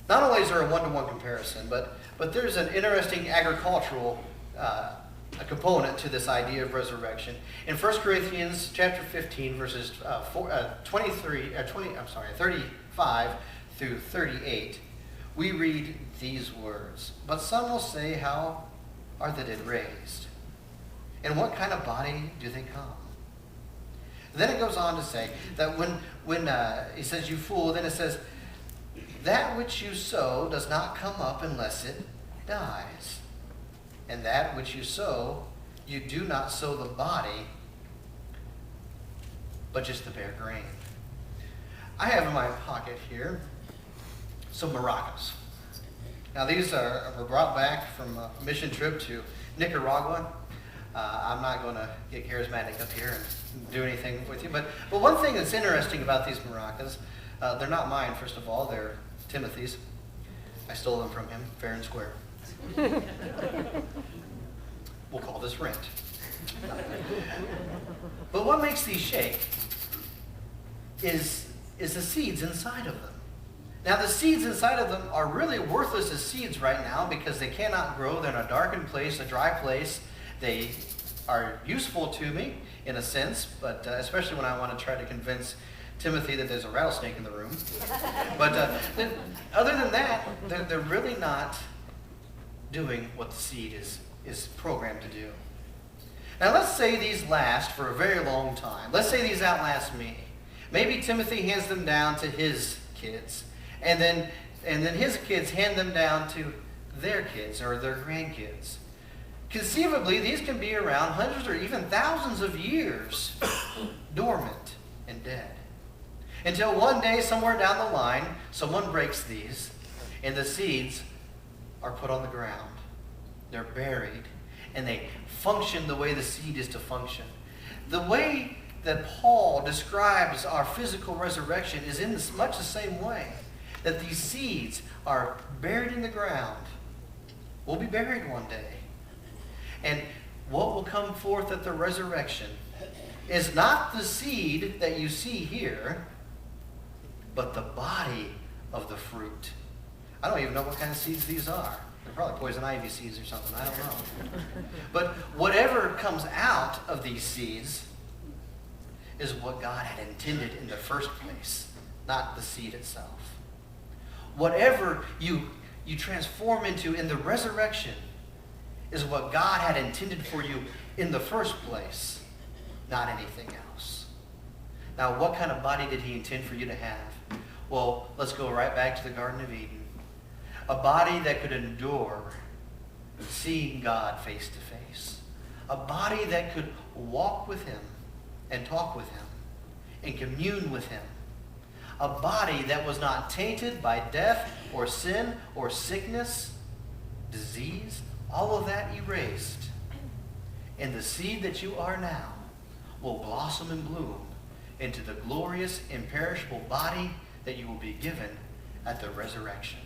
Not only is there a one-to-one comparison, but there's an interesting agricultural a component to this idea of resurrection. In 1 Corinthians chapter 15, verses 35 through 38, we read these words. But some will say, how are the dead raised? And what kind of body do they come? Then it goes on to say that when he says, you fool, then it says, that which you sow does not come up unless it dies. And that which you sow, you do not sow the body, but just the bare grain. I have in my pocket here some maracas. Now these were brought back from a mission trip to Nicaragua. I'm not going to get charismatic up here and do anything with you, but one thing that's interesting about these maracas, they're not mine, first of all, they're Timothy's. I stole them from him, fair and square. We'll call this rent. But what makes these shake is the seeds inside of them. Now the seeds inside of them are really worthless as seeds right now because they cannot grow. They're in a darkened place, a dry place. They are useful to me in a sense, but especially when I want to try to convince Timothy that there's a rattlesnake in the room. But other than that, they're really not doing what the seed is programmed to do. Now let's say these last for a very long time. Let's say these outlast me. Maybe Timothy hands them down to his kids, and then his kids hand them down to their kids or their grandkids. Conceivably, these can be around hundreds or even thousands of years dormant and dead. Until one day, somewhere down the line, someone breaks these, and the seeds are put on the ground. They're buried, and they function the way the seed is to function. The way that Paul describes our physical resurrection is in much the same way, that these seeds are buried in the ground. We'll be buried one day. And what will come forth at the resurrection is not the seed that you see here, but the body of the fruit. I don't even know what kind of seeds these are. They're probably poison ivy seeds or something. I don't know. But whatever comes out of these seeds is what God had intended in the first place, not the seed itself. Whatever you transform into in the resurrection is what God had intended for you in the first place, not anything else. Now, what kind of body did he intend for you to have? Well, let's go right back to the Garden of Eden. A body that could endure seeing God face to face. A body that could walk with him and talk with him and commune with him. A body that was not tainted by death or sin or sickness, disease, all of that erased. And the seed that you are now will blossom and bloom into the glorious, imperishable body that you will be given at the resurrection.